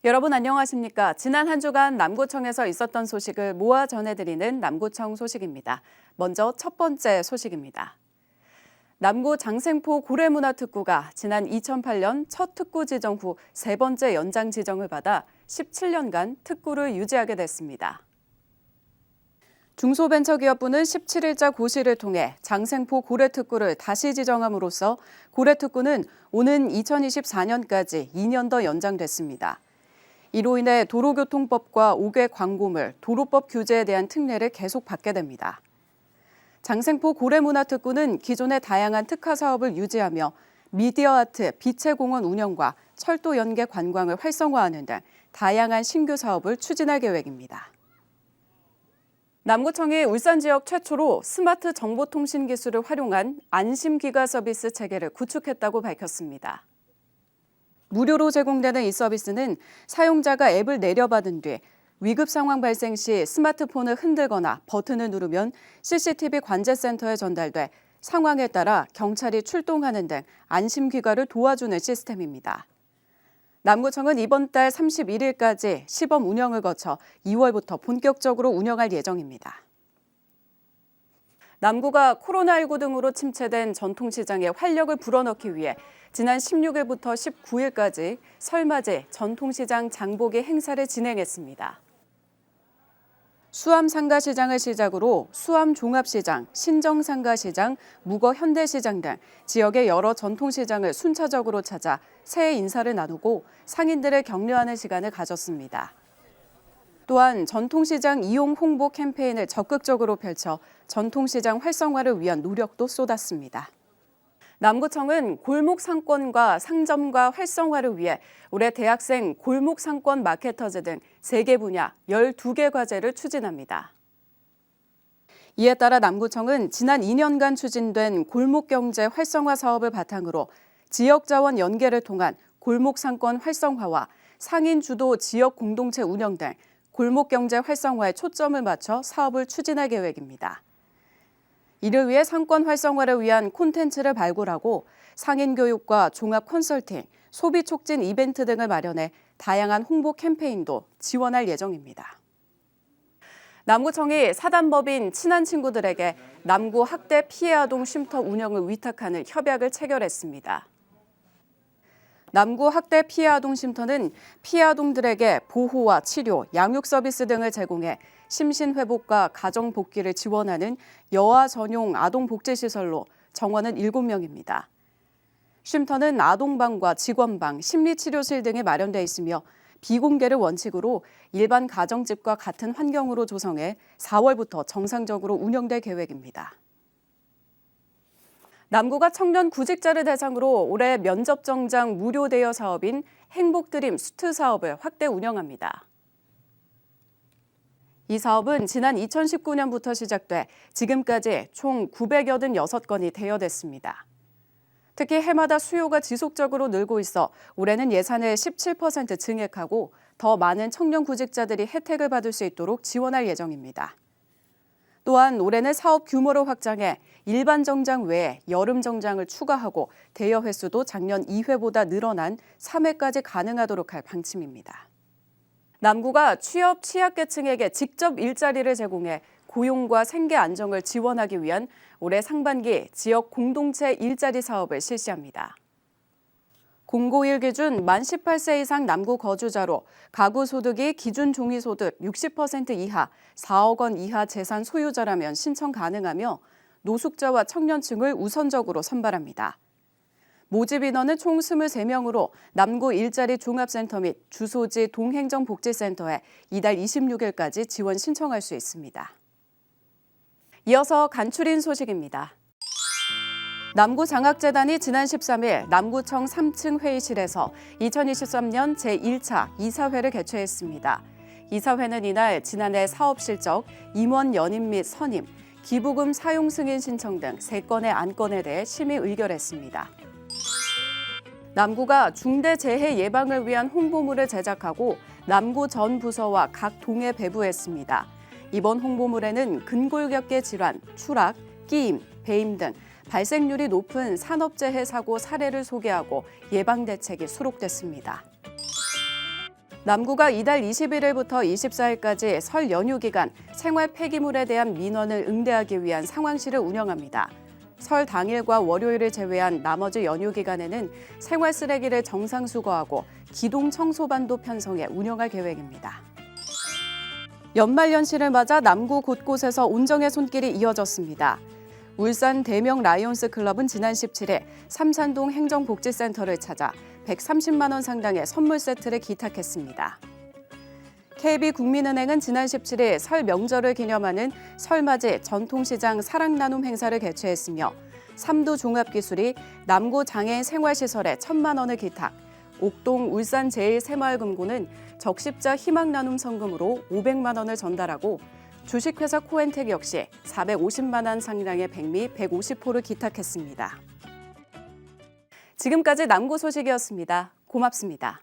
여러분 안녕하십니까? 지난 한 주간 남구청에서 있었던 소식을 모아 전해드리는 남구청 소식입니다. 먼저 첫 번째 소식입니다. 남구 장생포 고래문화특구가 지난 2008년 첫 특구 지정 후 세 번째 연장 지정을 받아 17년간 특구를 유지하게 됐습니다. 중소벤처기업부는 17일자 고시를 통해 장생포 고래특구를 다시 지정함으로써 고래특구는 오는 2024년까지 2년 더 연장됐습니다. 이로 인해 도로교통법과 5개 광고물, 도로법 규제에 대한 특례를 계속 받게 됩니다. 장생포 고래문화특구는 기존의 다양한 특화 사업을 유지하며 미디어 아트, 빛의 공원 운영과 철도 연계 관광을 활성화하는 등 다양한 신규 사업을 추진할 계획입니다. 남구청이 울산 지역 최초로 스마트 정보통신 기술을 활용한 안심귀가 서비스 체계를 구축했다고 밝혔습니다. 무료로 제공되는 이 서비스는 사용자가 앱을 내려받은 뒤 위급 상황 발생 시 스마트폰을 흔들거나 버튼을 누르면 CCTV 관제센터에 전달돼 상황에 따라 경찰이 출동하는 등 안심귀가를 도와주는 시스템입니다. 남구청은 이번 달 31일까지 시범 운영을 거쳐 2월부터 본격적으로 운영할 예정입니다. 남구가 코로나19 등으로 침체된 전통시장에 활력을 불어넣기 위해 지난 16일부터 19일까지 설맞이 전통시장 장보기 행사를 진행했습니다. 수암상가시장을 시작으로 수암종합시장, 신정상가시장, 묵어현대시장 등 지역의 여러 전통시장을 순차적으로 찾아 새해 인사를 나누고 상인들을 격려하는 시간을 가졌습니다. 또한 전통시장 이용 홍보 캠페인을 적극적으로 펼쳐 전통시장 활성화를 위한 노력도 쏟았습니다. 남구청은 골목 상권과 상점과 활성화를 위해 올해 대학생 골목 상권 마케터즈 등 3개 분야 12개 과제를 추진합니다. 이에 따라 남구청은 지난 2년간 추진된 골목경제 활성화 사업을 바탕으로 지역자원 연계를 통한 골목 상권 활성화와 상인 주도 지역 공동체 운영 등 골목경제 활성화에 초점을 맞춰 사업을 추진할 계획입니다. 이를 위해 상권 활성화를 위한 콘텐츠를 발굴하고 상인 교육과 종합 컨설팅, 소비 촉진 이벤트 등을 마련해 다양한 홍보 캠페인도 지원할 예정입니다. 남구청이 사단법인 친한 친구들에게 남구 학대 피해 아동 쉼터 운영을 위탁하는 협약을 체결했습니다. 남구 학대 피해 아동 쉼터는 피해 아동들에게 보호와 치료, 양육 서비스 등을 제공해 심신 회복과 가정 복귀를 지원하는 여아 전용 아동 복지 시설로 정원은 7명입니다. 쉼터는 아동방과 직원방, 심리치료실 등이 마련돼 있으며 비공개를 원칙으로 일반 가정집과 같은 환경으로 조성해 4월부터 정상적으로 운영될 계획입니다. 남구가 청년 구직자를 대상으로 올해 면접 정장 무료 대여 사업인 행복드림 수트 사업을 확대 운영합니다. 이 사업은 지난 2019년부터 시작돼 지금까지 총 986건이 대여됐습니다. 특히 해마다 수요가 지속적으로 늘고 있어 올해는 예산을 17% 증액하고 더 많은 청년 구직자들이 혜택을 받을 수 있도록 지원할 예정입니다. 또한 올해는 사업 규모를 확장해 일반 정장 외에 여름 정장을 추가하고 대여 횟수도 작년 2회보다 늘어난 3회까지 가능하도록 할 방침입니다. 남구가 취업 취약계층에게 직접 일자리를 제공해 고용과 생계 안정을 지원하기 위한 올해 상반기 지역 공동체 일자리 사업을 실시합니다. 공고1 기준 만 18세 이상 남구 거주자로 가구 소득이 기준 종이소득 60% 이하, 4억 원 이하 재산 소유자라면 신청 가능하며 노숙자와 청년층을 우선적으로 선발합니다. 모집 인원은 총 23명으로 남구 일자리 종합센터 및 주소지 동행정복지센터에 이달 26일까지 지원 신청할 수 있습니다. 이어서 간추린 소식입니다. 남구장학재단이 지난 13일 남구청 3층 회의실에서 2023년 제1차 이사회를 개최했습니다. 이사회는 이날 지난해 사업실적, 임원 연임 및 선임, 기부금 사용 승인 신청 등 3건의 안건에 대해 심의 의결했습니다. 남구가 중대재해 예방을 위한 홍보물을 제작하고 남구 전 부서와 각 동에 배부했습니다. 이번 홍보물에는 근골격계 질환, 추락, 끼임, 배임 등 발생률이 높은 산업재해 사고 사례를 소개하고 예방 대책이 수록됐습니다. 남구가 이달 21일부터 24일까지 설 연휴 기간 생활 폐기물에 대한 민원을 응대하기 위한 상황실을 운영합니다. 설 당일과 월요일을 제외한 나머지 연휴 기간에는 생활 쓰레기를 정상 수거하고 기동 청소반도 편성해 운영할 계획입니다. 연말연시를 맞아 남구 곳곳에서 온정의 손길이 이어졌습니다. 울산 대명 라이온스 클럽은 지난 17일 삼산동 행정복지센터를 찾아 130만 원 상당의 선물 세트를 기탁했습니다. KB국민은행은 지난 17일 설 명절을 기념하는 설맞이 전통시장 사랑나눔 행사를 개최했으며 삼두 종합기술이 남구 장애인 생활시설에 1,000만 원을 기탁, 옥동 울산제일새마을금고는 적십자 희망나눔 성금으로 500만 원을 전달하고 주식회사 코엔텍 역시 450만 원 상당의 백미 150호를 기탁했습니다. 지금까지 남구 소식이었습니다. 고맙습니다.